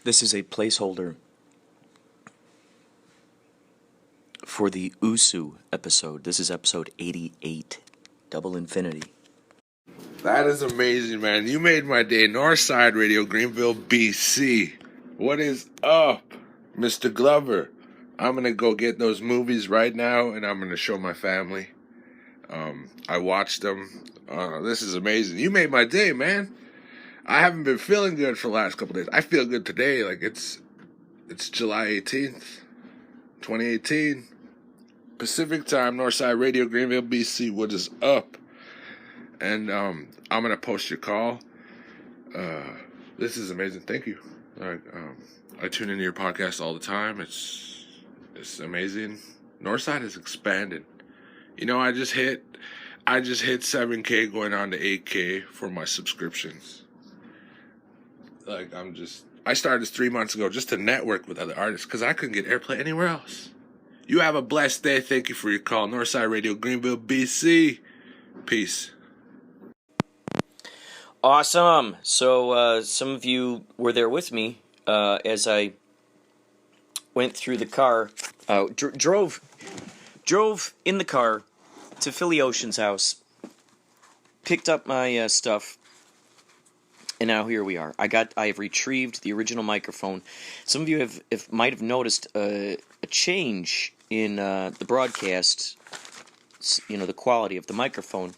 This is a placeholder for the USSU episode. This is episode 88, Double Infinity. That is amazing, man. You made my day. Northside Radio, Greenville, BC. What is up, Mr. Glover? I'm going to go get those movies right now, and I'm going to show my family. I watched them. This is amazing. You made my day, man. I haven't been feeling good for the last couple days. I feel good today. Like, it's July 18th, 2018. Pacific time, Northside Radio, Greenville, BC. What is up? And I'm going to post your call. This is amazing. Thank you. I tune into your podcast all the time. It's amazing. Northside has expanded. You know, I just hit 7K going on to 8K for my subscriptions. Like, I started this 3 months ago just to network with other artists because I couldn't get airplay anywhere else. You have a blessed day. Thank you for your call. Northside Radio, Greenville, BC. Peace. Awesome. So some of you were there with me as I went through the car, drove in the car to Philly Ocean's house, picked up my stuff, and now here we are. I have retrieved the original microphone. Some of you might have noticed a change in the broadcast, the quality of the microphone.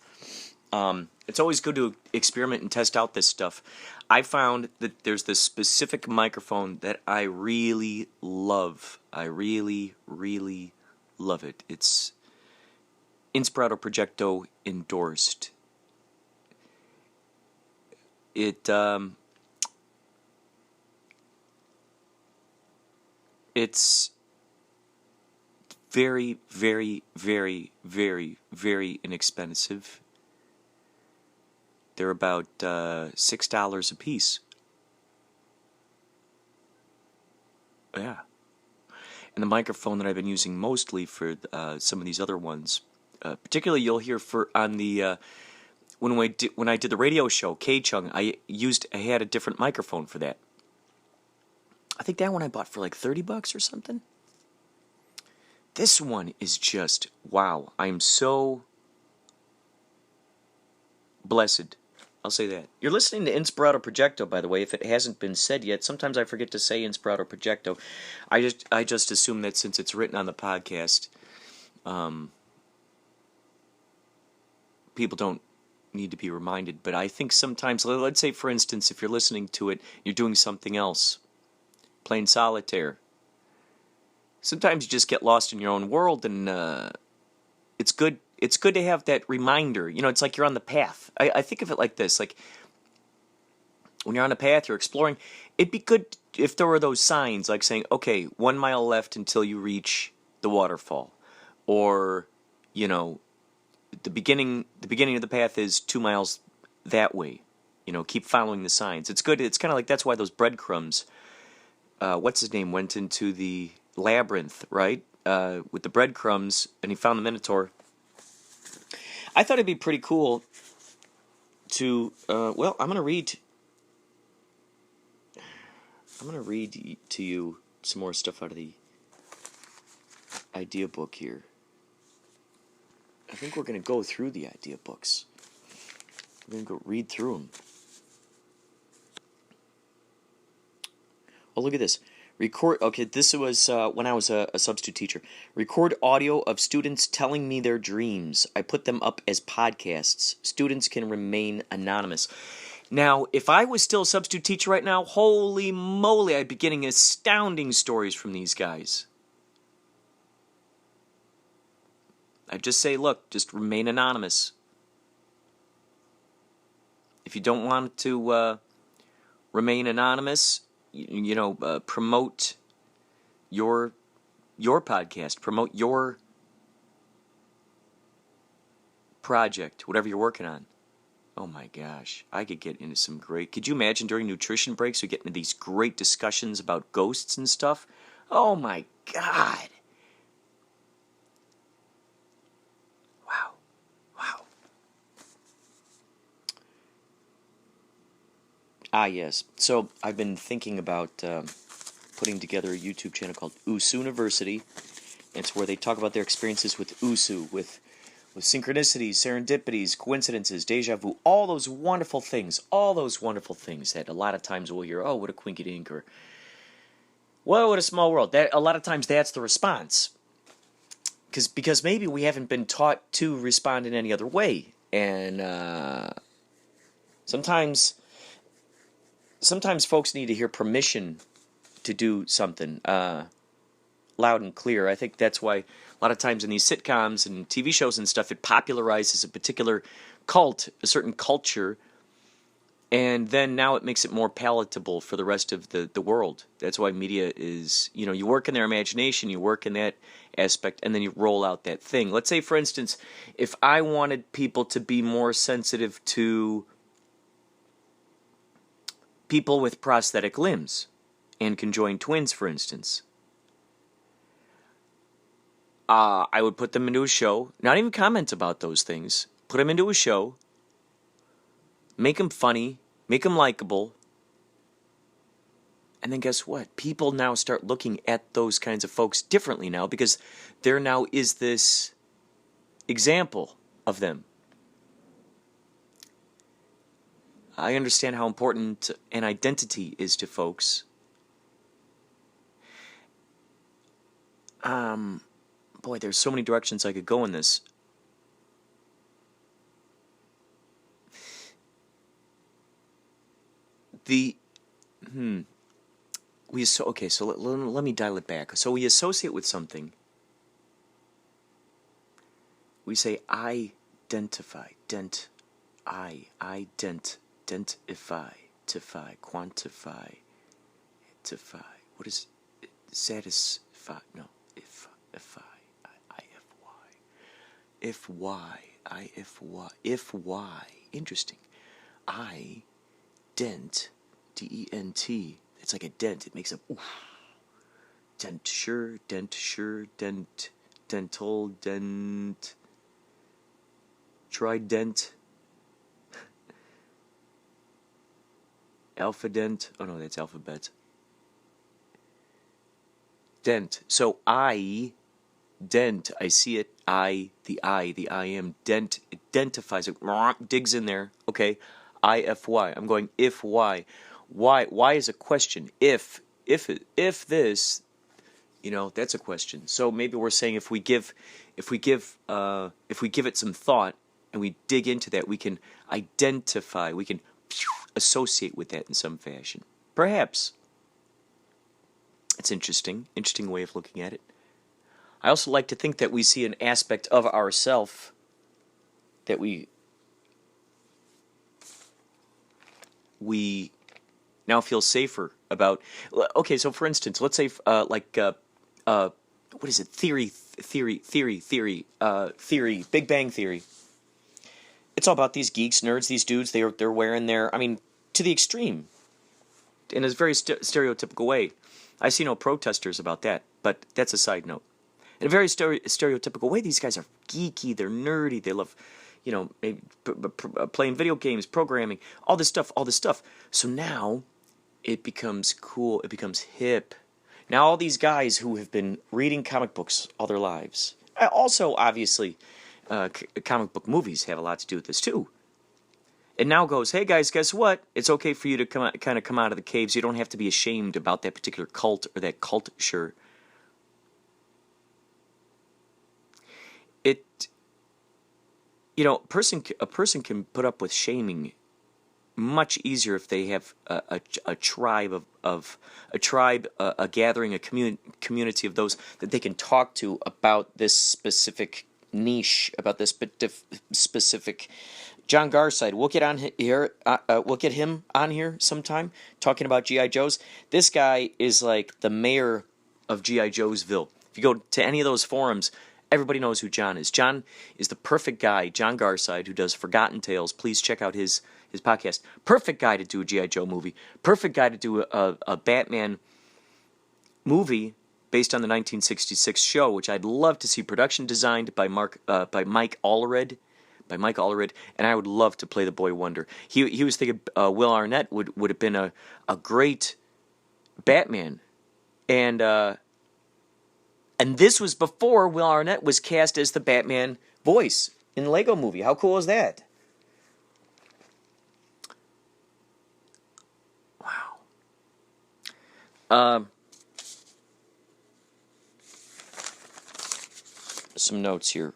It's always good to experiment and test out this stuff. I found that there's this specific microphone that I really love. I really, really love it. It's Inspirado Projecto endorsed. It's very, very, very, very, very inexpensive. They're about $6 a piece. Yeah. And the microphone that I've been using mostly for some of these other ones, particularly you'll hear on the when I did the radio show, K-Chung, I had a different microphone for that. I think that one I bought for like $30 or something. This one is just wow. I'm so blessed. I'll say that. You're listening to Inspirado Projecto, by the way, if it hasn't been said yet. Sometimes I forget to say Inspirado Projecto. I just assume that since it's written on the podcast, people don't need to be reminded. But I think sometimes, let's say, for instance, if you're listening to it, you're doing something else, playing solitaire. Sometimes you just get lost in your own world, and it's good. It's good to have that reminder. You know, it's like you're on the path. I think of it like this. Like, when you're on a path, you're exploring. It'd be good if there were those signs, like saying, okay, 1 mile left until you reach the waterfall. Or, the beginning of the path is 2 miles that way. Keep following the signs. It's good. It's kind of like, that's why those breadcrumbs, what's his name, went into the labyrinth, right? With the breadcrumbs, and he found the Minotaur. I thought it'd be pretty cool to, I'm going to read to you some more stuff out of the idea book here. I think we're going to go through the idea books. We're going to go read through them. Oh, look at this. This was when I was a substitute teacher. Record audio of students telling me their dreams. I put them up as podcasts. Students can remain anonymous. Now, if I was still a substitute teacher right now, holy moly, I'd be getting astounding stories from these guys. I'd just say, look, just remain anonymous. If you don't want to remain anonymous, promote your podcast, promote your project, whatever you're working on. Oh my gosh, I could get into some great... Could you imagine during nutrition breaks we get into these great discussions about ghosts and stuff? Oh my God. Wow. Yes. So I've been thinking about putting together a YouTube channel called USSU University. It's where they talk about their experiences with USSU, with synchronicities, serendipities, coincidences, deja vu, all those wonderful things that a lot of times we'll hear, oh, what a quinky dink, or, whoa, what a small world. That a lot of times that's the response. Because maybe we haven't been taught to respond in any other way. And sometimes folks need to hear permission to do something loud and clear. I think that's why a lot of times in these sitcoms and TV shows and stuff, it popularizes a particular cult, a certain culture, and then now it makes it more palatable for the rest of the world. That's why media is, you work in their imagination, you work in that aspect, and then you roll out that thing. Let's say, for instance, if I wanted people to be more sensitive to people with prosthetic limbs and conjoined twins, for instance, I would put them into a show, not even comment about those things, put them into a show, make them funny, make them likable, and then guess what? People now start looking at those kinds of folks differently now, because there now is this example of them. I understand how important an identity is to folks. Boy, there's so many directions I could go in this. So let me dial it back. So we associate with something. We say identify, dentify, quantify, tify. What is satisfy? No, if I. If why. Interesting. Dent, D-E-N-T. It's like a dent. It makes a oof. Denture, dental, dent. Trident. Alpha dent. Oh no, that's alphabet. Dent. So dent. I see it. The I am. Dent. It identifies it. Digs in there. Okay. I-F-Y. I'm going if why. Why is a question. If this, that's a question. So maybe we're saying if we give it some thought and we dig into that, we can identify, we can associate with that in some fashion. Perhaps. It's interesting way of looking at it. I also like to think that we see an aspect of ourself that we now feel safer about. Okay, so for instance, let's say what is it? Theory, Big Bang Theory. It's all about these geeks, nerds, these dudes. They're wearing their, to the extreme, in a very stereotypical way. I see no protesters about that, but that's a side note. In a very stereotypical way, these guys are geeky, they're nerdy, they love, maybe playing video games, programming, all this stuff. So now it becomes cool, it becomes hip. Now all these guys who have been reading comic books all their lives, also obviously comic book movies have a lot to do with this too. It now goes, hey guys, guess what? It's okay for you to come out of the caves. You don't have to be ashamed about that particular cult or that culture. A person can put up with shaming much easier if they have a tribe a gathering, a community of those that they can talk to about this specific niche, about this specific. John Garside, we'll get on here. We'll get him on here sometime talking about G.I. Joes. This guy is like the mayor of G.I. Joesville. If you go to any of those forums, everybody knows who John is. John is the perfect guy. John Garside, who does Forgotten Tales. Please check out his podcast. Perfect guy to do a G.I. Joe movie. Perfect guy to do a Batman movie based on the 1966 show, which I'd love to see. Production designed by Mike Allred. by Mike Allred, and I would love to play the Boy Wonder. He was thinking Will Arnett would have been a great Batman, and this was before Will Arnett was cast as the Batman voice in the Lego Movie. How cool is that? Wow. Some notes here.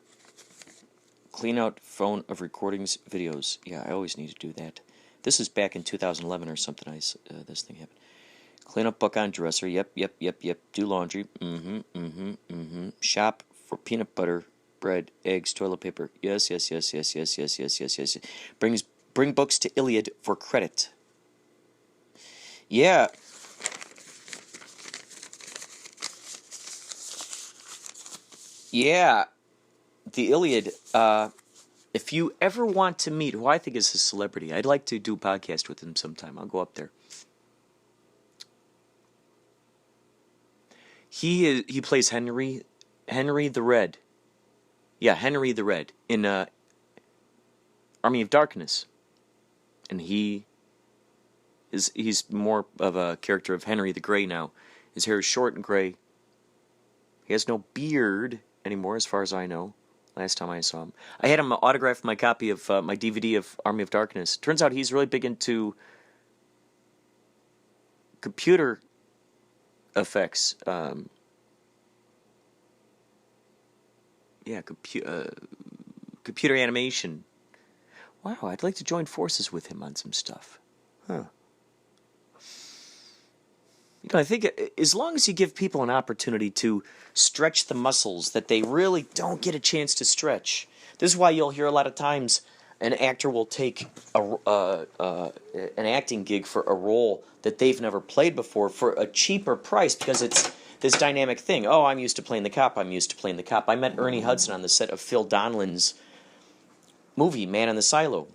Clean out phone of recordings, videos. Yeah, I always need to do that. This is back in 2011 or something. This thing happened. Clean up book on dresser. Yep. Do laundry. Shop for peanut butter, bread, eggs, toilet paper. Yes. Bring books to Iliad for credit. Yeah. Yeah, the Iliad, if you ever want to meet who I think is a celebrity, I'd like to do a podcast with him sometime. I'll go up there. He plays Henry the Red. Yeah, Henry the Red in Army of Darkness. And he's more of a character of Henry the Grey now. His hair is short and gray. He has no beard anymore, as far as I know. Last time I saw him, I had him autograph my copy of my DVD of Army of Darkness. Turns out he's really big into computer effects. Computer animation. Wow, I'd like to join forces with him on some stuff. Huh. I think as long as you give people an opportunity to stretch the muscles that they really don't get a chance to stretch. This is why you'll hear a lot of times an actor will take an acting gig for a role that they've never played before for a cheaper price, because it's this dynamic thing. Oh, I'm used to playing the cop. I met Ernie Hudson on the set of Phil Donlan's movie, Man in the Silo.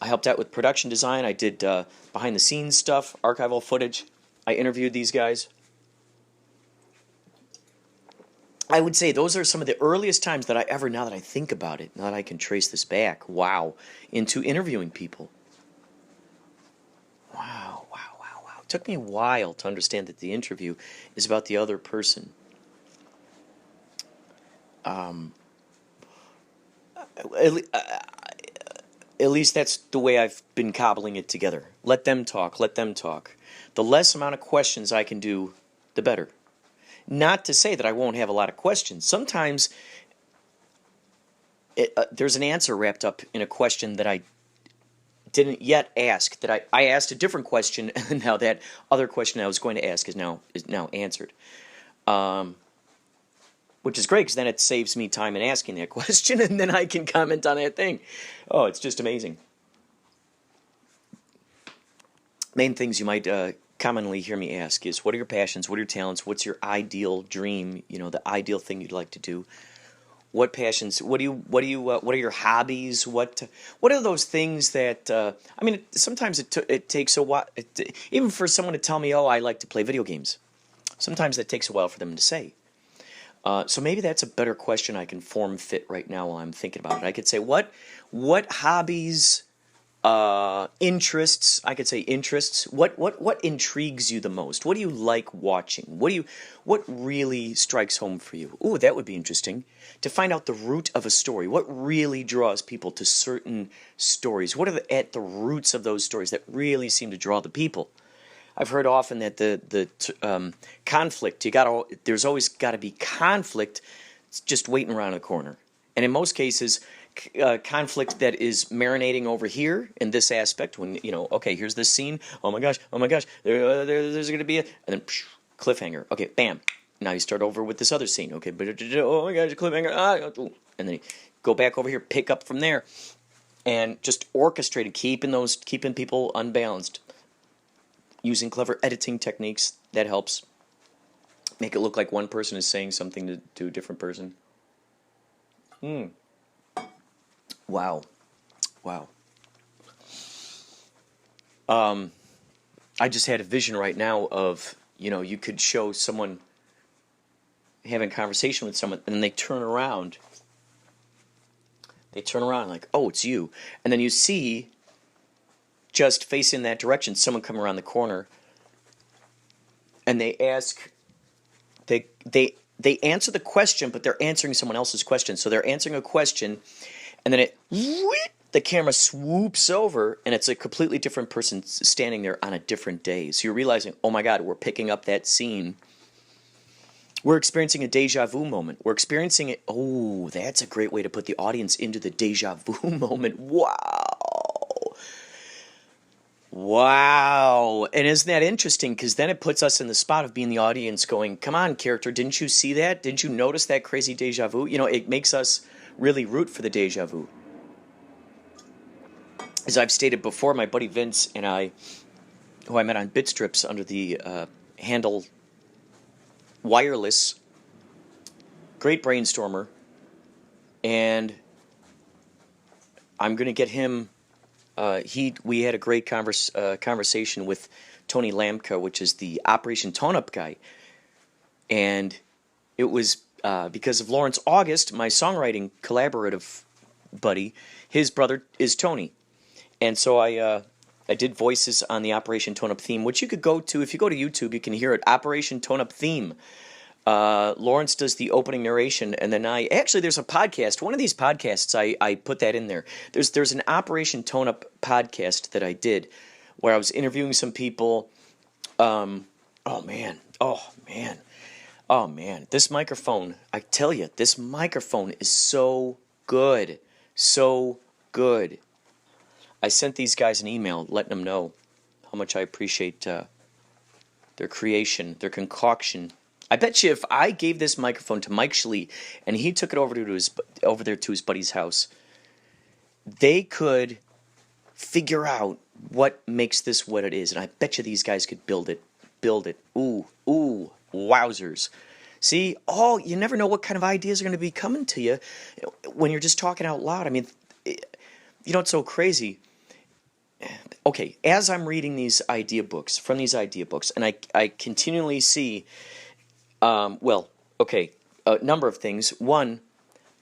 I helped out with production design. I did behind-the-scenes stuff, archival footage. I interviewed these guys. I would say those are some of the earliest times that I ever, now that I think about it, now that I can trace this back, into interviewing people. Wow. It took me a while to understand that the interview is about the other person. At least that's the way I've been cobbling it together. Let them talk. The less amount of questions I can do, the better. Not to say that I won't have a lot of questions. Sometimes there's an answer wrapped up in a question that I didn't yet ask. That I asked a different question, and now that other question I was going to ask is now answered. Which is great, because then it saves me time in asking that question, and then I can comment on that thing. Oh, it's just amazing. Main things you might commonly hear me ask is, what are your passions? What are your talents? What's your ideal dream? The ideal thing you'd like to do. What passions? What are your hobbies? What are those things that? Sometimes it takes a while, even for someone to tell me, oh, I like to play video games. Sometimes that takes a while for them to say. So maybe that's a better question I can form fit right now while I'm thinking about it. I could say, what hobbies, interests, I could say interests, what intrigues you the most? What do you like watching? What really strikes home for you? Ooh, that would be interesting. To find out the root of a story. What really draws people to certain stories? What are at the roots of those stories that really seem to draw the people? I've heard often that the conflict, there's always got to be conflict just waiting around the corner. And in most cases, conflict that is marinating over here in this aspect, when, okay, here's this scene, oh my gosh, there's going to be and then cliffhanger. Okay, bam. Now you start over with this other scene. Okay, but oh my gosh, cliffhanger. And then you go back over here, pick up from there. And just orchestrated, keeping people unbalanced. Using clever editing techniques, that helps. Make it look like one person is saying something to a different person. Wow. I just had a vision right now of, you could show someone having a conversation with someone, and then they turn around. They turn around like, oh, it's you. And then you see, just facing that direction, someone come around the corner, and they ask, they answer the question, but they're answering someone else's question. So they're answering a question, and then the camera swoops over, and it's a completely different person standing there on a different day. So you're realizing, oh my God, we're picking up that scene. We're experiencing a deja vu moment. We're experiencing it. Oh, that's a great way to put the audience into the deja vu moment. Wow. Wow. And isn't that interesting? Because then it puts us in the spot of being the audience going, come on, character, didn't you see that? Didn't you notice that crazy deja vu? You know, it makes us really root for the deja vu. As I've stated before, my buddy Vince and I, who I met on Bitstrips under the handle Wireless, great brainstormer, and I'm going to get him, we had a great conversation with Tony Lamka, which is the Operation Tone-Up guy, and it was because of Lawrence August, my songwriting collaborative buddy. His brother is Tony, and so I did voices on the Operation Tone-Up theme, which you could go to. If you go to YouTube, you can hear it, Operation Tone-Up theme. Lawrence does the opening narration, and then there's a podcast. One of these podcasts, I put that in there. There's an Operation Tone-Up podcast that I did where I was interviewing some people. Oh man, this microphone, I tell you, this microphone is so good. I sent these guys an email letting them know how much I appreciate their creation, their concoction. I bet you if I gave this microphone to Mike Schley and he took it over there to his buddy's house, they could figure out what makes this what it is. And I bet you these guys could build it. Ooh, wowzers. See, you never know what kind of ideas are going to be coming to you when you're just talking out loud. I mean, you know what's so crazy? Okay, as I'm reading these idea books, and I continually see, a number of things. One,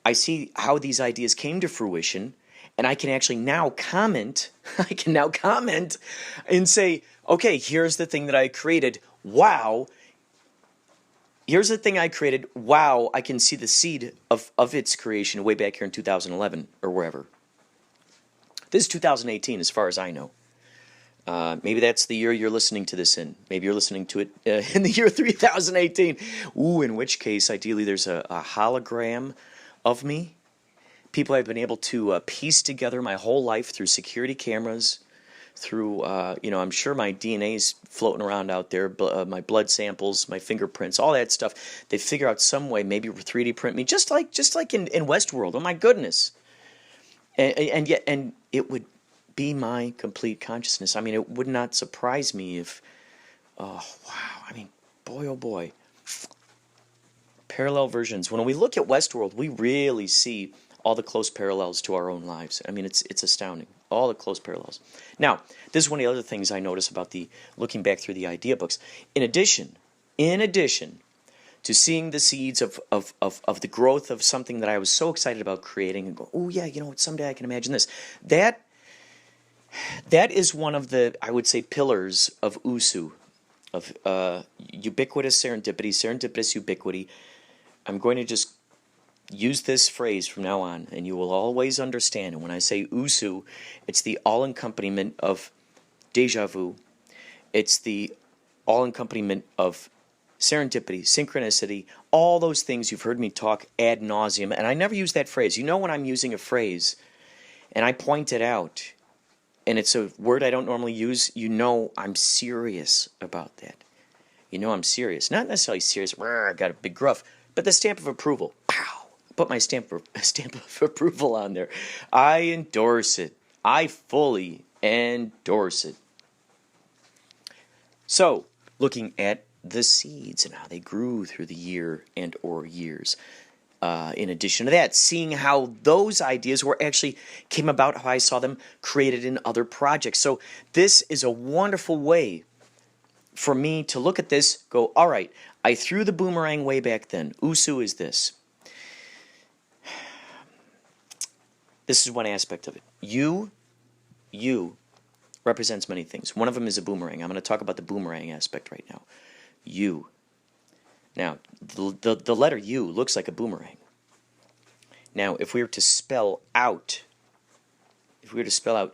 I see how these ideas came to fruition, and I can actually now comment. And say, okay, here's the thing that I created. Wow. Here's the thing I created. Wow, I can see the seed of its creation way back here in 2011 or wherever. This is 2018 as far as I know. Maybe that's the year you're listening to this in. Maybe you're listening to it in the year 3018. Ooh, in which case, ideally, there's a hologram of me. People have been able to piece together my whole life through security cameras, through, I'm sure my DNA's floating around out there, my blood samples, my fingerprints, all that stuff. They figure out some way, maybe 3D print me, just like in Westworld. Oh, my goodness. And yet it would be my complete consciousness. I mean, it would not surprise me if, oh, wow. I mean, boy, oh boy. Parallel versions. When we look at Westworld, we really see all the close parallels to our own lives. I mean, it's astounding. All the close parallels. Now, this is one of the other things I notice about looking back through the idea books. In addition to seeing the seeds of the growth of something that I was so excited about creating and go, oh yeah, someday I can imagine this. That is one of the, I would say, pillars of USSU, of ubiquitous serendipity, serendipitous ubiquity. I'm going to just use this phrase from now on, and you will always understand. And when I say USSU, it's the all-accompaniment of deja vu. It's the all-accompaniment of serendipity, synchronicity, all those things you've heard me talk ad nauseum. And I never use that phrase. You know when I'm using a phrase, and I point it out, and it's a word I don't normally use, I'm serious about that. I'm serious. Not necessarily serious, I got a big gruff, but the stamp of approval. Pow! Put my stamp of approval on there. I endorse it. I fully endorse it. So, looking at the seeds and how they grew through the year and or years. In addition to that, seeing how those ideas came about, how I saw them created in other projects. So this is a wonderful way for me to look at this, go, all right, I threw the boomerang way back then. USSU is this. This is one aspect of it. You represents many things. One of them is a boomerang. I'm going to talk about the boomerang aspect right now. You. Now, the letter U looks like a boomerang. Now, if we were to spell out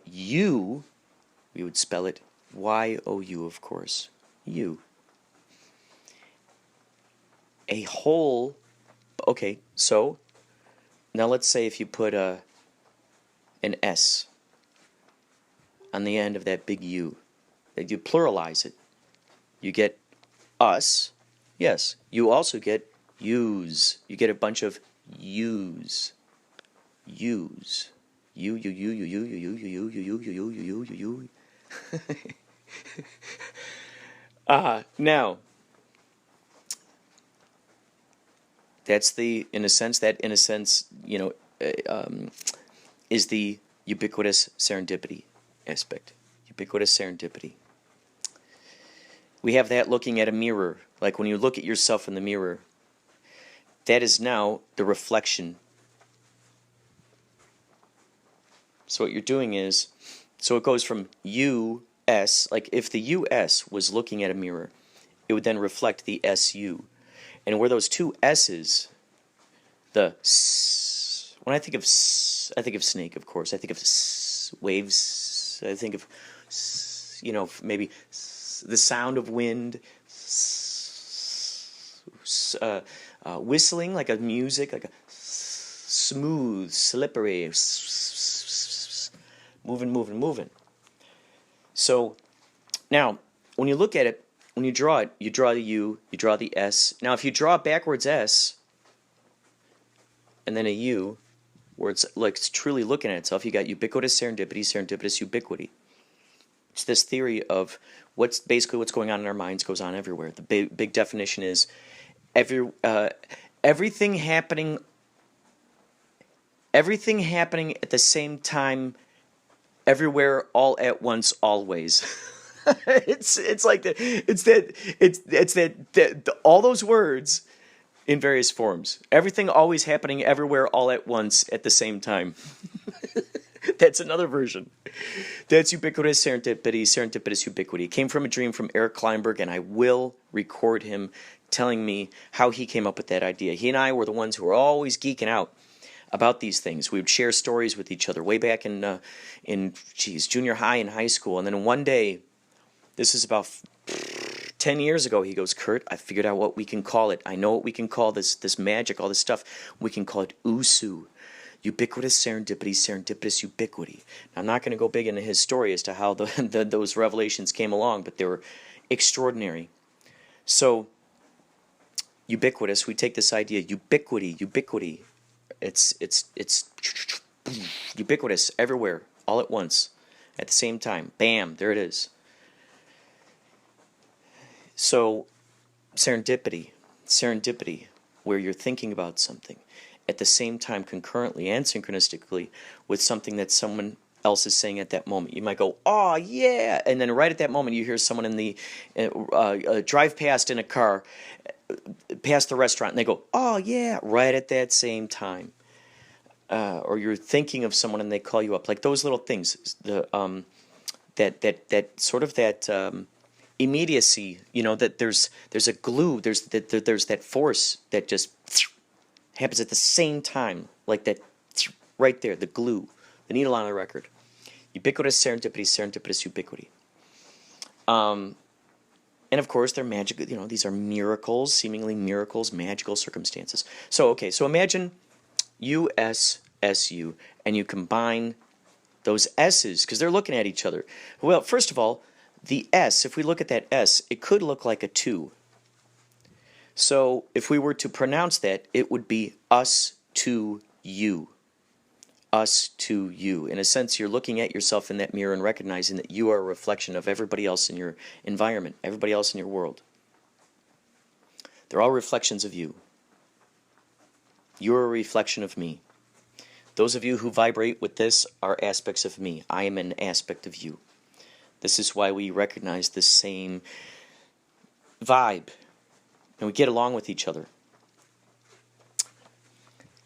you, we would spell it Y-O-U, of course. You. A whole. Okay, so now let's say if you put an S on the end of that big U, that you pluralize it, you get us. Yes, you also get U's. You get a bunch of U's. U's. You. Now, that's the, in a sense, is the ubiquitous serendipity aspect. Ubiquitous serendipity. We have that looking at a mirror. Like when you look at yourself in the mirror, that is now the reflection. So what you're doing is, so it goes from US, like if the US was looking at a mirror, it would then reflect the SU. And where those two S's, the S, when I think of S, I think of snake, of course. I think of waves. I think of, maybe the sound of wind, whistling like a music, like a smooth, slippery, moving. So now, when you look at it, when you draw it, you draw the U, you draw the S. Now, if you draw backwards S and then a U, where it's like it's truly looking at itself, you got ubiquitous serendipity, serendipitous ubiquity. It's this theory of what's going on in our minds goes on everywhere. The big definition is everything happening at the same time, everywhere, all at once, always. It's like that. It's that all those words in various forms. Everything always happening everywhere, all at once, at the same time. That's another version. That's ubiquitous serendipity, serendipitous ubiquity. It came from a dream from Eric Kleinberg, and I will record him telling me how he came up with that idea. He and I were the ones who were always geeking out about these things. We would share stories with each other way back in junior high and high school. And then one day, this is about 10 years ago, he goes, Kurt, I figured out what we can call it. I know what we can call this magic, all this stuff. We can call it USSU. Ubiquitous serendipity, serendipitous ubiquity. Now, I'm not going to go big into his story as to how those revelations came along, but they were extraordinary. So, ubiquitous, we take this idea, ubiquity. It's ubiquitous everywhere, all at once, at the same time. Bam, there it is. So, serendipity, where you're thinking about something at the same time, concurrently and synchronistically, with something that someone else is saying at that moment. You might go, oh yeah, and then right at that moment you hear someone in the drive past in a car, past the restaurant, and they go, oh yeah, right at that same time. Or you're thinking of someone and they call you up, like those little things. That sort of that immediacy. That there's a glue. There's that force that just happens at the same time, like that right there, the glue, the needle on the record. Ubiquitous serendipity, serendipitous ubiquity. And of course, they're magical. These are miracles, seemingly miracles, magical circumstances. So imagine USSU, and you combine those S's, because they're looking at each other. Well, first of all, the S, if we look at that S, it could look like a 2. So if we were to pronounce that, it would be us to you. Us to you. In a sense, you're looking at yourself in that mirror and recognizing that you are a reflection of everybody else in your environment, everybody else in your world. They're all reflections of you. You're a reflection of me. Those of you who vibrate with this are aspects of me. I am an aspect of you. This is why we recognize the same vibe, and we get along with each other.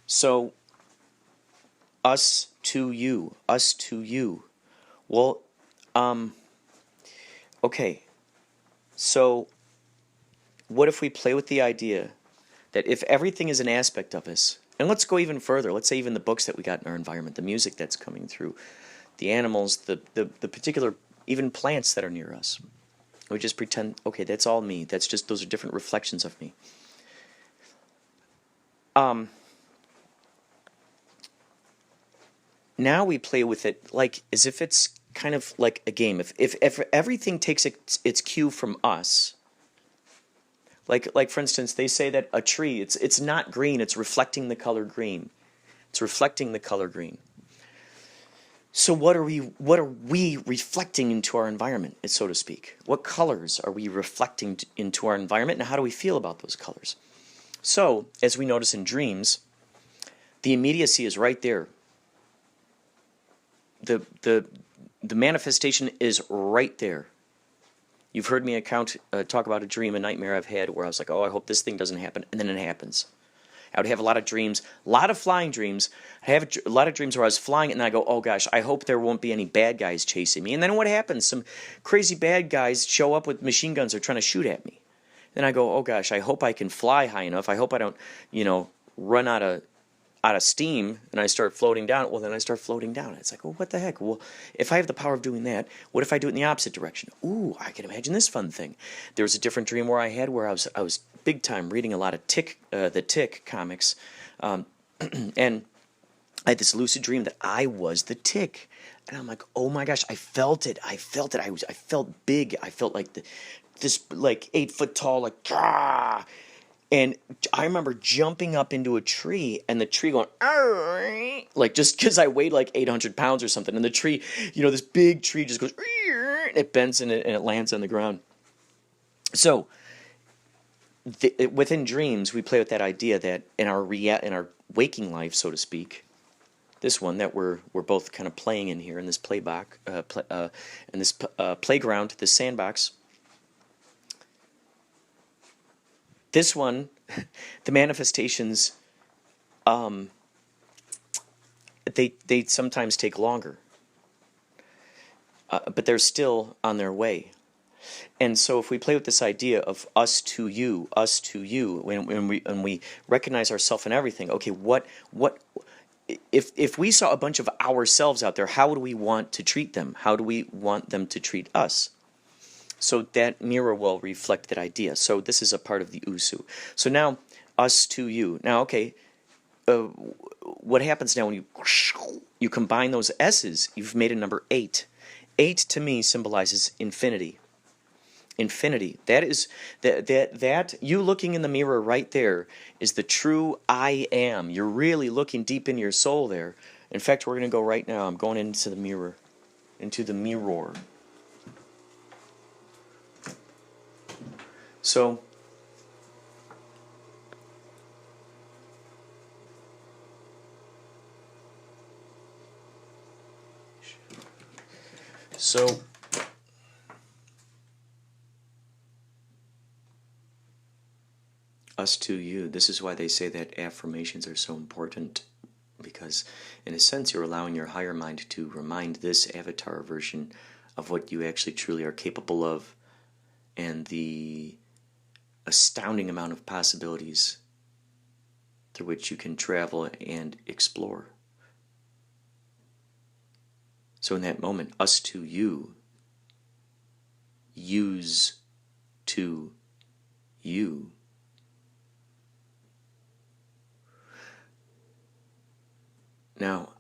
So, us to you. Us to you. Well, okay. So, what if we play with the idea that if everything is an aspect of us, and let's go even further, let's say even the books that we got in our environment, the music that's coming through, the animals, the particular, even plants that are near us. We just pretend, okay, that's all me. That's just, those are different reflections of me. Now we play with it like as if it's kind of like a game. If everything takes its cue from us, like for instance, they say that a tree, it's not green, it's reflecting the color green. It's reflecting the color green. So what are we reflecting into our environment, so to speak? What colors are we reflecting into our environment, and how do we feel about those colors? So, as we notice in dreams, the immediacy is right there. The manifestation is right there. You've heard me talk about a dream, a nightmare I've had where I was like, oh, I hope this thing doesn't happen, and then it happens. I would have a lot of dreams, a lot of flying dreams. I have a lot of dreams where I was flying, and then I go, oh gosh, I hope there won't be any bad guys chasing me. And then what happens? Some crazy bad guys show up with machine guns, are trying to shoot at me. Then I go, oh gosh, I hope I can fly high enough. I hope I don't, run out of steam and I start floating down. Well, then I start floating down. It's like, well, what the heck? Well, if I have the power of doing that, what if I do it in the opposite direction? Ooh, I can imagine this fun thing. There was a different dream where I had where I was big time reading a lot of the Tick comics, and I had this lucid dream that I was the Tick. And I'm like, oh my gosh, I felt it. I felt big. I felt like this like 8 foot tall, like, ah! And I remember jumping up into a tree and the tree going, argh! Like, just because I weighed like 800 pounds or something. And the tree, this big tree just goes, and it bends and it lands on the ground. So, within dreams, we play with that idea that in our waking life, so to speak, this one that we're both kind of playing in here in this playground, this sandbox. This one, the manifestations, they sometimes take longer, but they're still on their way. And so, if we play with this idea of us to you, when we recognize ourselves in everything, okay, what if we saw a bunch of ourselves out there, how would we want to treat them? How do we want them to treat us? So that mirror will reflect that idea. So this is a part of the USU. So now, us to you. Now, okay, what happens now when you combine those S's? You've made a number 8. 8 to me symbolizes infinity. Infinity. That is that you looking in the mirror right there is the true I am. You're really looking deep in your soul there. In fact, we're going to go right now. I'm going into the mirror. So, us to you. This is why they say that affirmations are so important, because in a sense you're allowing your higher mind to remind this avatar version of what you actually truly are capable of, and the astounding amount of possibilities through which you can travel and explore. So in that moment, us to you, use to you. Now,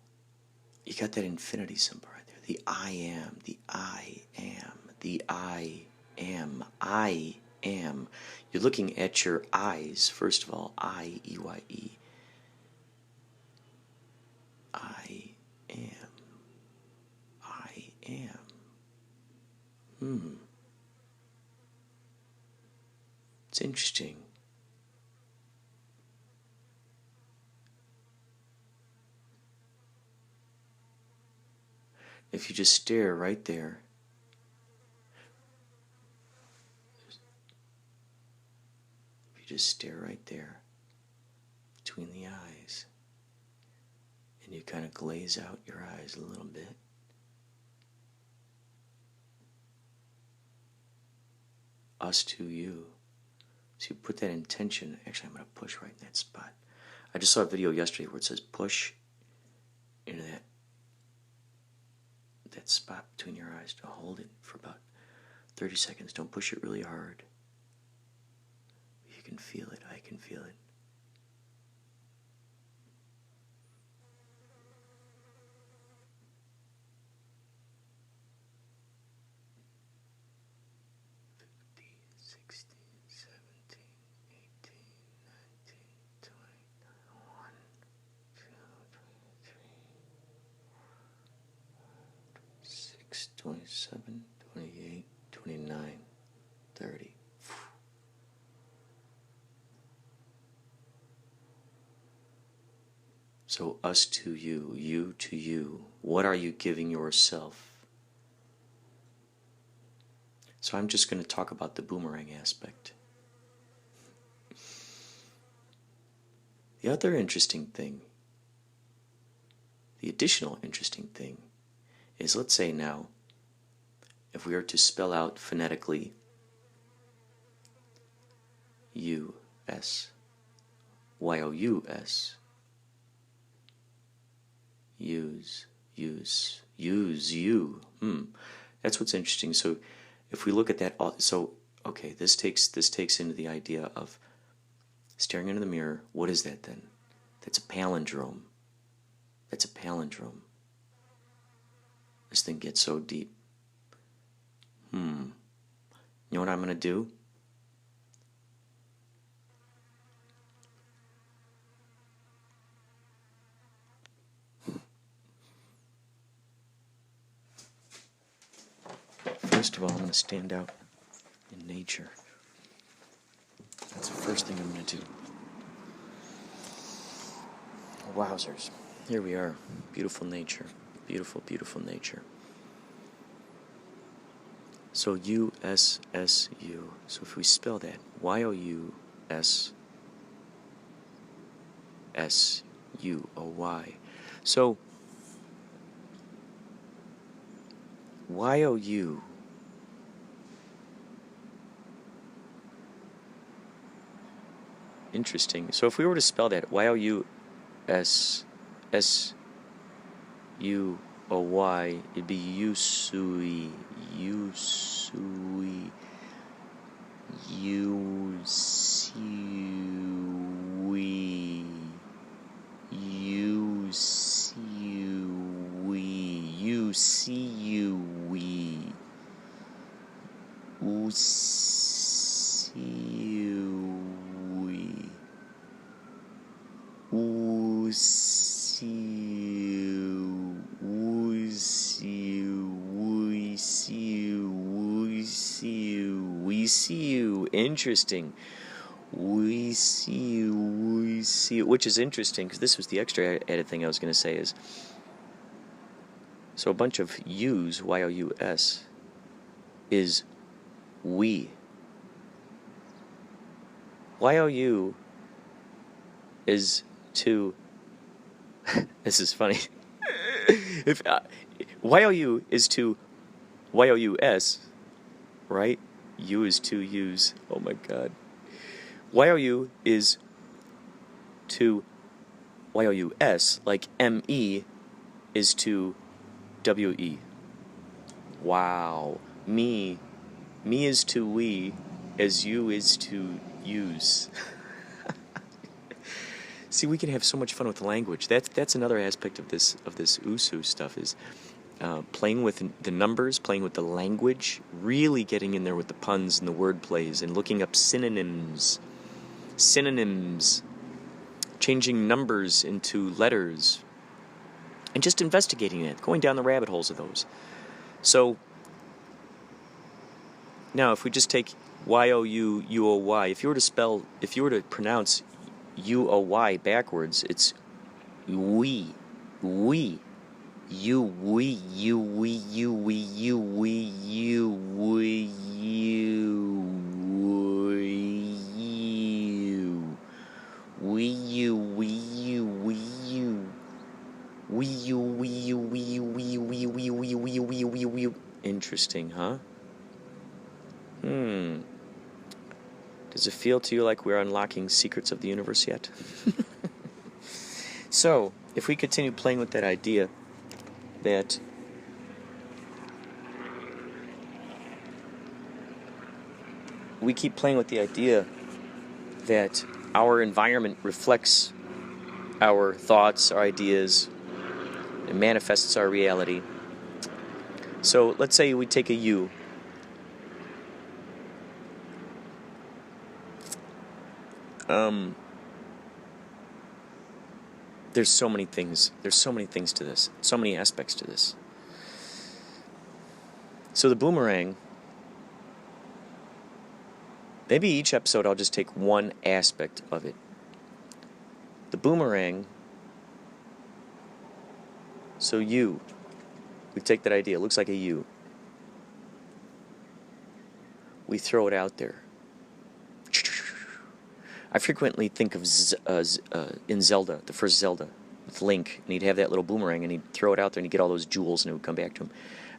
you got that infinity symbol right there. The I am, the I am, the I am, I am. You're looking at your eyes, first of all, I-E-Y-E. I am. I am. It's interesting. If you just stare right there, between the eyes, And you kind of glaze out your eyes a little bit. Us to you. So you put that intention. Actually, I'm going to push right in that spot. I just saw a video yesterday where it says push into that spot between your eyes to hold it for about 30 seconds. Don't push it really hard. You can feel it. I can feel it. Six, 27, 28, 29, 30. So us to you, you to you. What are you giving yourself? So I'm just going to talk about the boomerang aspect. The other interesting thing, the additional interesting thing, is let's say now, if we are to spell out phonetically U-S, Y-O-U-S, use, you. That's what's interesting. So if we look at that, so okay, this takes into the idea of staring into the mirror. What is that then? That's a palindrome. That's a palindrome. This thing gets so deep. You know what I'm going to do? First of all, I'm going to stand out in nature. That's the first thing I'm going to do. Wowzers. Here we are. Beautiful nature. Beautiful, beautiful nature. So U-S-S-U. So if we spell that, Y-O-U-S-S-U-O-Y. So Y-O-U interesting. So if we were to spell that Y-O-U-S-S-U-O-Y, it'd be Yusui, Yusui, Yusui, Yusui, Yusui, We see you. Interesting. We see you. Which is interesting, because this was the extra added thing I was going to say is, so a bunch of U's, Y-O-U-S, is we. Y-O-U is to, this is funny, if Y-O-U is to Y-O-U-S, right? U is to U's. Oh my God. Y-O-U is to Y-O-U-S, like M-E is to W-E. Wow. Me is to we as you is to use. See, we can have so much fun with the language. That's another aspect of this USU stuff is playing with the numbers, playing with the language, really getting in there with the puns and the word plays and looking up synonyms, changing numbers into letters, and just investigating it, going down the rabbit holes of those. So now if we just take Y-O-U-U-O-Y, if you were to pronounce U-O-Y backwards, it's we. You, we, you, we, you, we, you, we, you, we, you, we, you, we, you, we, you, we, you, Interesting, huh? Does it feel to you like we're unlocking secrets of the universe yet? So, if we continue playing with that idea that we keep playing with the idea that our environment reflects our thoughts, our ideas, and manifests our reality. So let's say we take a U. There's so many things. There's so many things to this. So many aspects to this. So the boomerang, maybe each episode I'll just take one aspect of it. The boomerang, so U, we take that idea, it looks like a U. We throw it out there. I frequently think of in Zelda, the first Zelda, with Link, and he'd have that little boomerang, and he'd throw it out there, and he'd get all those jewels, and it would come back to him.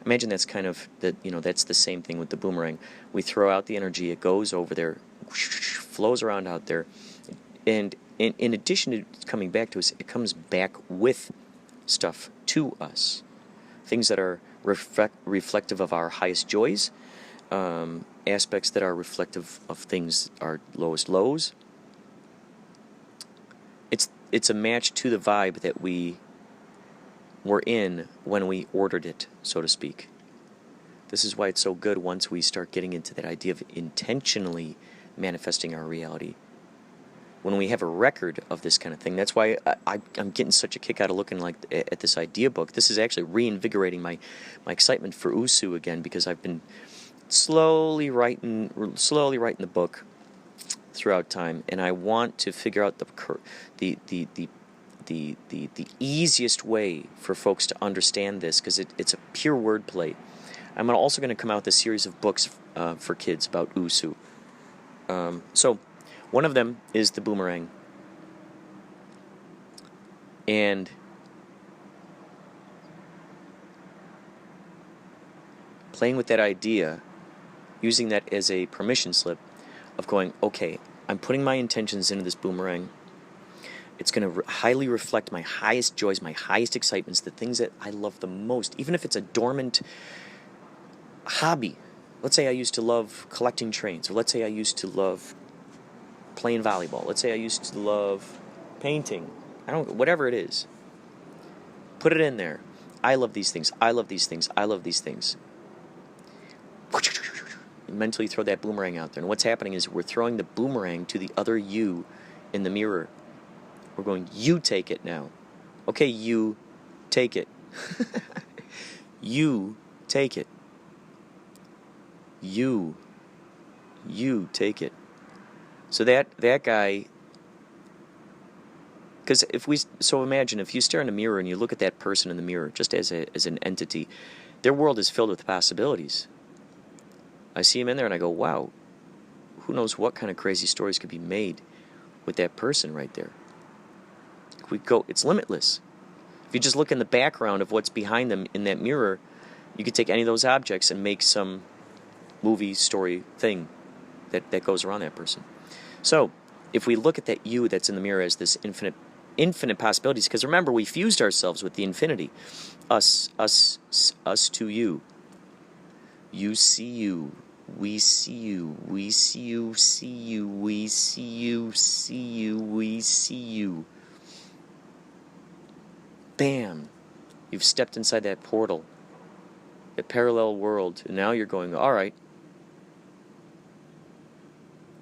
Imagine that's kind of that's the same thing with the boomerang. We throw out the energy, it goes over there, flows around out there, and in addition to coming back to us, it comes back with stuff to us, things that are reflective of our highest joys, aspects that are reflective of things, our lowest lows. It's a match to the vibe that we were in when we ordered it, so to speak. This is why it's so good once we start getting into that idea of intentionally manifesting our reality. When we have a record of this kind of thing, that's why I'm getting such a kick out of looking at this idea book. This is actually reinvigorating my excitement for USSU again, because I've been slowly writing the book throughout time, and I want to figure out the easiest way for folks to understand this, because it's a pure wordplay. I'm also going to come out with a series of books for kids about USSU. So one of them is the boomerang, and playing with that idea, using that as a permission slip of going, okay, I'm putting my intentions into this boomerang. It's going to highly reflect my highest joys, my highest excitements, the things that I love the most, even if it's a dormant hobby. Let's say I used to love collecting trains, or let's say I used to love playing volleyball. Let's say I used to love painting. Whatever it is. Put it in there. I love these things. I love these things. I love these things. Mentally throw that boomerang out there. And what's happening is we're throwing the boomerang to the other you in the mirror. We're going, you take it now. Okay, you take it. You take it. You take it. So that guy, because imagine if you stare in a mirror and you look at that person in the mirror just as an entity, their world is filled with possibilities. I see him in there and I go, wow, who knows what kind of crazy stories could be made with that person right there. It's limitless. If you just look in the background of what's behind them in that mirror, you could take any of those objects and make some movie story thing that goes around that person. So if we look at that you that's in the mirror as this infinite possibilities, because remember, we fused ourselves with the infinity. Us to you. You see you. We see you. We see you. See you. We see you. See you. We see you. Bam. You've stepped inside that portal, that parallel world, and now you're going, all right,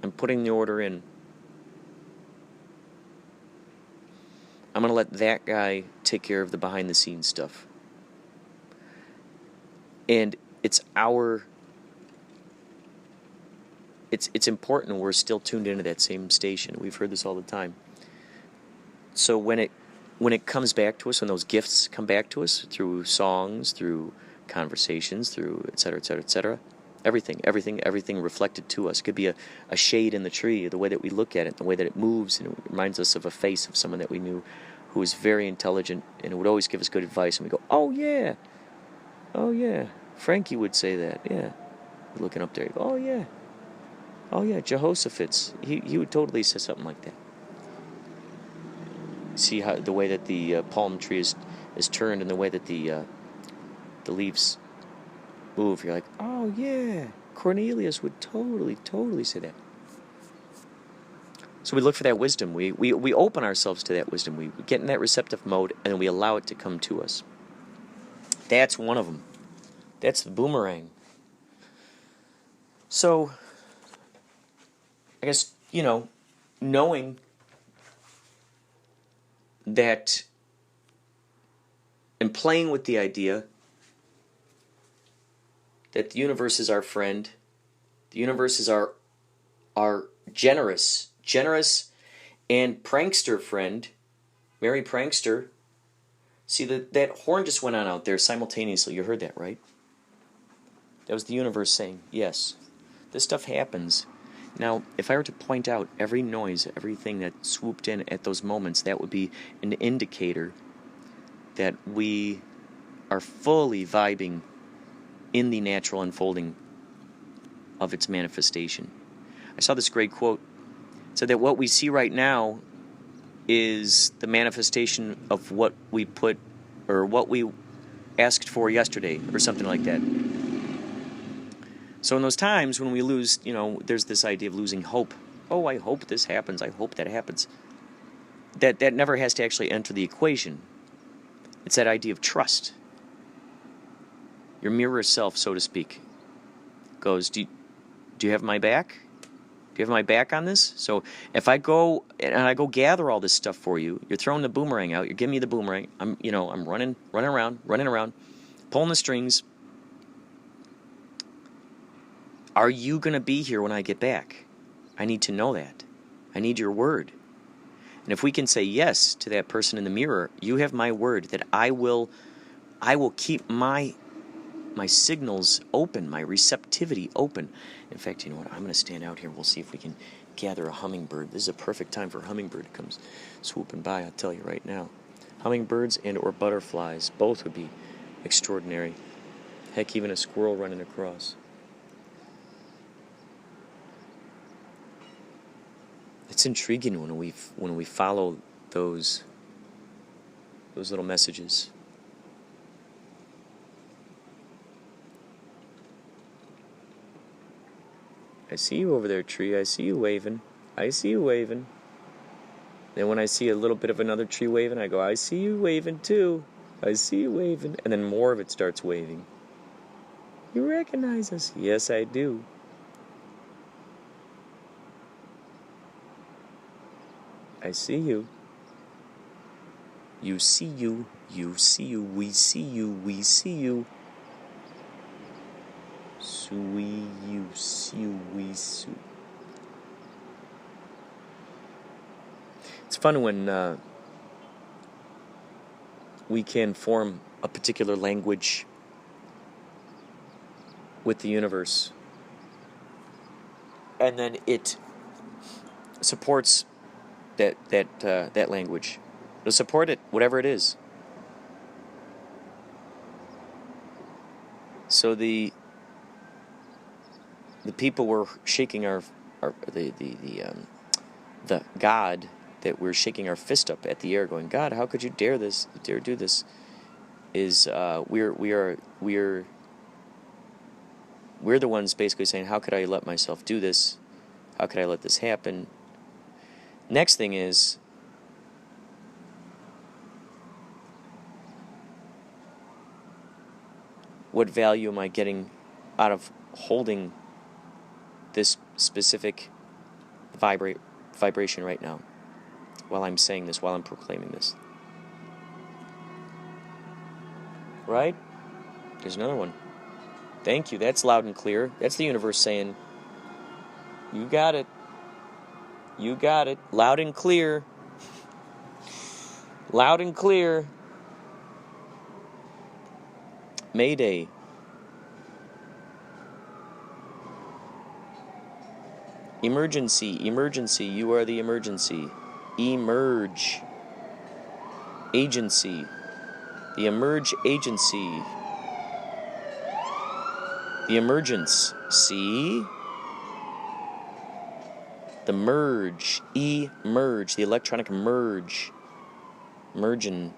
I'm putting the order in. I'm going to let that guy take care of the behind-the-scenes stuff. And it's important we're still tuned into that same station. We've heard this all the time. So when it comes back to us, when those gifts come back to us through songs, through conversations, through et cetera, everything reflected to us. It could be a shade in the tree, the way that we look at it, the way that it moves, and it reminds us of a face of someone that we knew who was very intelligent and would always give us good advice, and we go, oh yeah, Frankie would say that, yeah. Looking up there, you go, oh yeah, Jehoshaphat's. He would totally say something like that. See how the way that the palm tree is turned and the way that the leaves move. You're like, oh yeah, Cornelius would totally say that. So we look for that wisdom. We open ourselves to that wisdom. We get in that receptive mode and then we allow it to come to us. That's one of them. That's the boomerang. So, I guess, knowing that and playing with the idea that the universe is our friend, the universe is our generous and prankster friend, Merry Prankster. See, that horn just went on out there simultaneously. You heard that, right? That was the universe saying, yes, this stuff happens. Now, if I were to point out every noise, everything that swooped in at those moments, that would be an indicator that we are fully vibing in the natural unfolding of its manifestation. I saw this great quote. It said that what we see right now is the manifestation of what we put, or what we asked for yesterday, or something like that. So in those times when we lose, there's this idea of losing hope. Oh, I hope this happens. I hope that happens. That never has to actually enter the equation. It's that idea of trust. Your mirror self, so to speak, goes, do you have my back? Do you have my back on this? So if I go and I go gather all this stuff for you, you're throwing the boomerang out, you're giving me the boomerang, I'm running around, pulling the strings. Are you going to be here when I get back? I need to know that. I need your word. And if we can say yes to that person in the mirror, you have my word that I will keep my signals open, my receptivity open. In fact, you know what? I'm going to stand out here. We'll see if we can gather a hummingbird. This is a perfect time for a hummingbird to come swooping by, I'll tell you right now. Hummingbirds and or butterflies, both would be extraordinary. Heck, even a squirrel running across. It's intriguing when we follow those little messages. I see you over there, tree. I see you waving. I see you waving. Then when I see a little bit of another tree waving, I go, I see you waving too. I see you waving. And then more of it starts waving. You recognize us? Yes, I do. I see you. You see you. You see you. We see you. We see you. Sui, you, see, we, su. It's fun when we can form a particular language with the universe, and then it supports that language. It'll support it, whatever it is. So the people were shaking the God that we're shaking our fist up at the air, going, God, how could you dare do this? Is we're the ones basically saying, how could I let myself do this? How could I let this happen? Next thing is, what value am I getting out of holding this specific vibration right now, while I'm saying this, while I'm proclaiming this? Right? There's another one. Thank you. That's loud and clear. That's the universe saying, you got it. You got it. Loud and clear. Loud and clear. Mayday. Emergency, emergency, you are the emergency. Emerge. Agency. The emerge agency. The emergence, see? The merge, emerge, the electronic merge. Mergence,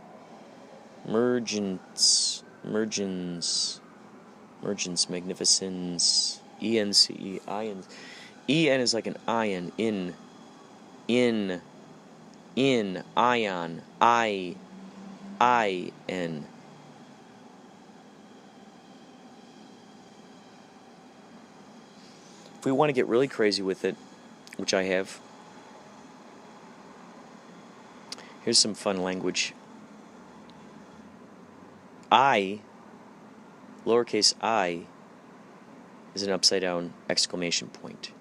magnificence, ENCE, ion. EN is like an ion, in, ion, I-N. If we want to get really crazy with it, which I have, here's some fun language. I, lowercase I, is an upside down exclamation point.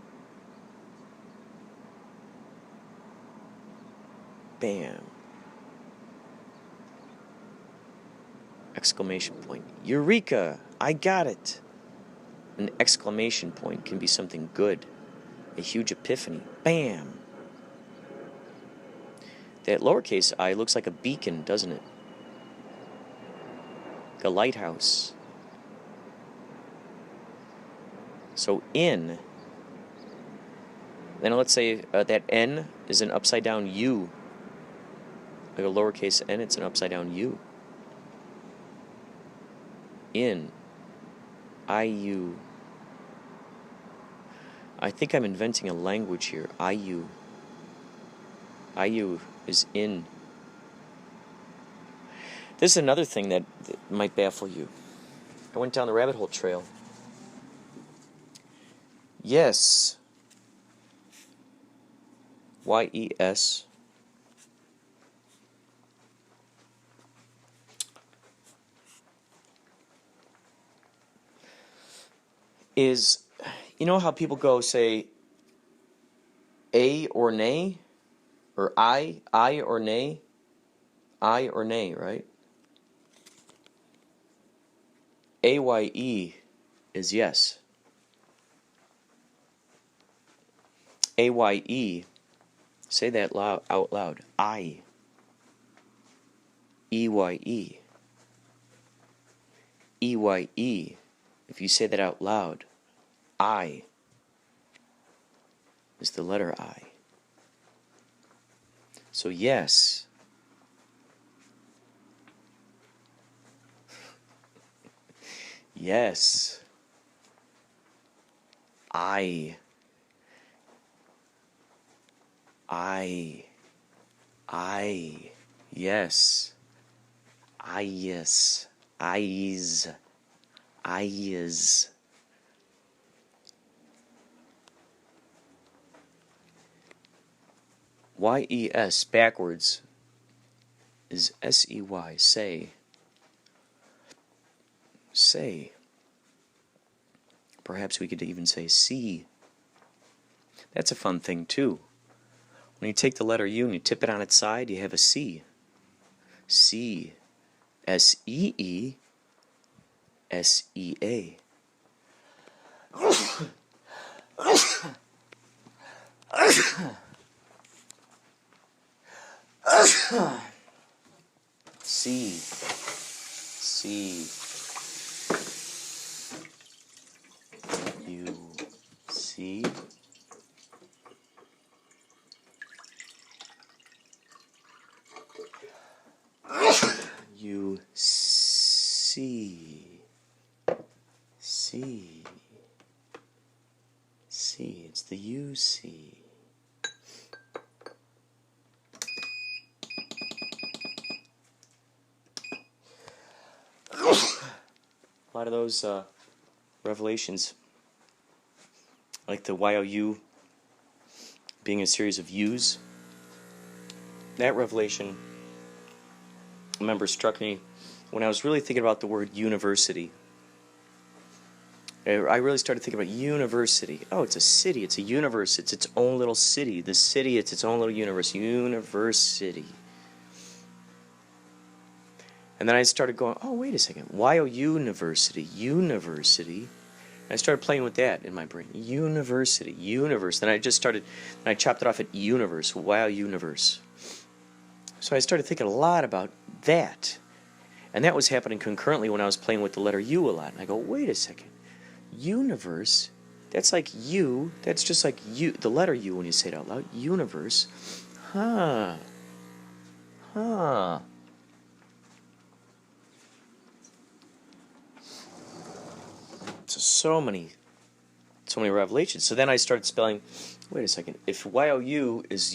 Bam. Exclamation point. Eureka! I got it! An exclamation point can be something good. A huge epiphany. Bam! That lowercase I looks like a beacon, doesn't it? Like a lighthouse. So in, then let's say that N is an upside down U. Like a lowercase n, it's an upside down U. In, I-U. I think I'm inventing a language here. I-U. I-U is in. This is another thing that might baffle you. I went down the rabbit hole trail. Yes. Y-E-S. Is, you know how people go say a or nay? Or I or nay? I or nay, right? A-Y-E is yes. A-Y-E, say that out loud. I. E-Y-E. E-Y-E. If you say that out loud, I is the letter I. So yes. Yes. I. Yes. Yes. Eyes. Y-E-S backwards is S-E-Y, say. Say. Perhaps we could even say see. That's a fun thing too. When you take the letter U and you tip it on its side, you have a C. C. S-E-E. S-E-A. C. C. U. C. U. C. C. C. It's the U-C. A lot of those revelations, like the Y-O-U being a series of U's, that revelation, I remember, struck me when I was really thinking about the word university. I really started thinking about university. Oh, it's a city, it's a universe, it's its own little city. The city, it's its own little universe. University. And then I started going, oh, wait a second. Y-O-U University. University. And I started playing with that in my brain. University. Universe. Then I just started, and I chopped it off at universe. Y-O universe. So I started thinking a lot about that. And that was happening concurrently when I was playing with the letter U a lot. And I go, wait a second. Universe? That's like you. That's just like you. The letter U when you say it out loud. Universe. Huh. Huh. So many revelations. So then I started spelling. Wait a second. If UIU is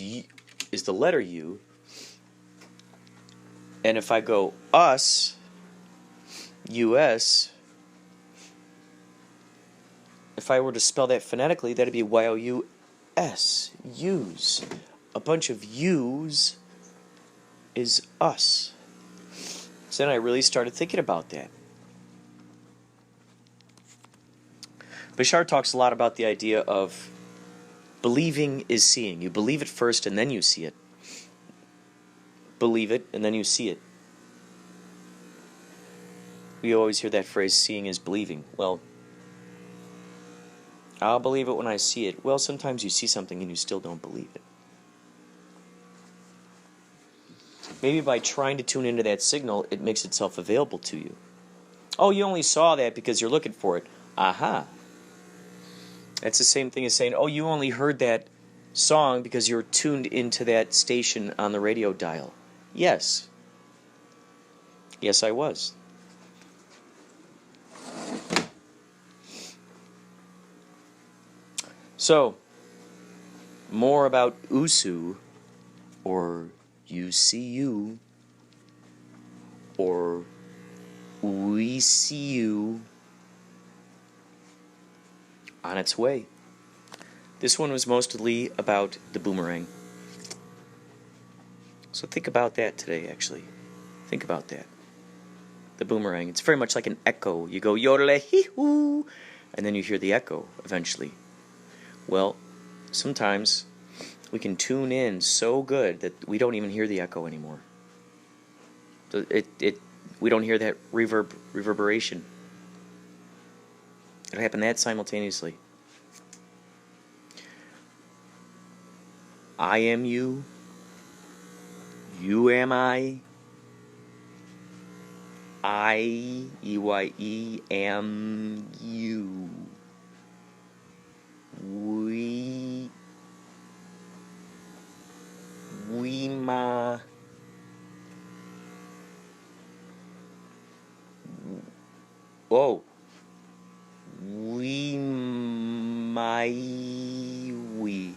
the letter U, and if I go us, US, if I were to spell that phonetically, that'd be YOUS. Use. A bunch of U's is us. So then I really started thinking about that. Bashar talks a lot about the idea of believing is seeing. You believe it first and then you see it. Believe it and then you see it. We always hear that phrase, seeing is believing. Well, I'll believe it when I see it. Well, sometimes you see something and you still don't believe it. Maybe by trying to tune into that signal, it makes itself available to you. Oh, you only saw that because you're looking for it. Aha. That's the same thing as saying, oh, you only heard that song because you're tuned into that station on the radio dial. Yes. Yes, I was. So, more about USU, or UCU, or we see you on its way. This one was mostly about the boomerang. So think about that today, actually. Think about that. The boomerang. It's very much like an echo. You go yodel-hee-hoo, and then you hear the echo eventually. Well, sometimes we can tune in so good that we don't even hear the echo anymore. So we don't hear that reverberation. It'll happen that simultaneously. I am you. You am I. UIE, am you. We ma. Oh. We my we.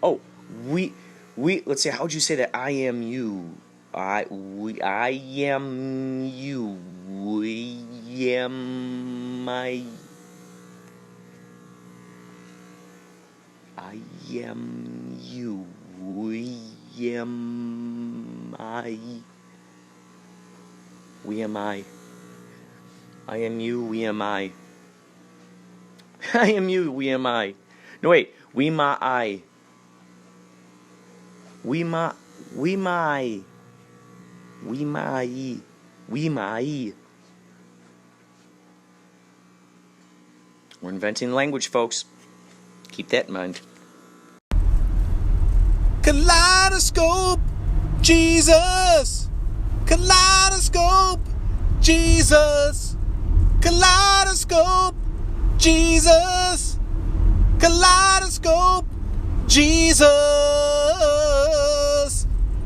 Oh, we. Let's see. How would you say that? I am you. I am you. We am my. I am you. We am I. We am I. I am you. We am I. I am you. We am I. No wait. We ma I. We my. We my. We my. We my. We're inventing language, folks. Keep that in mind. Kaleidoscope, Jesus. Kaleidoscope, Jesus. Kaleidoscope, Jesus. Kaleidoscope, Jesus.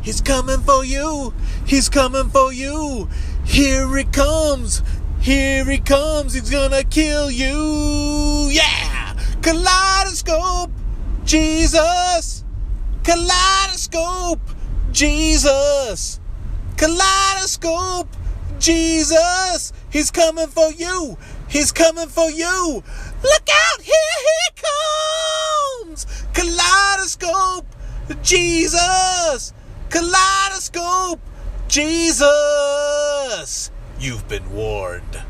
He's coming for you. He's coming for you. Here he comes. Here he comes. He's gonna kill you. Yeah. Kaleidoscope, Jesus. Kaleidoscope, Jesus. Kaleidoscope, Jesus. He's coming for you. He's coming for you. Look out, here he comes. Kaleidoscope, Jesus. Kaleidoscope, Jesus. You've been warned.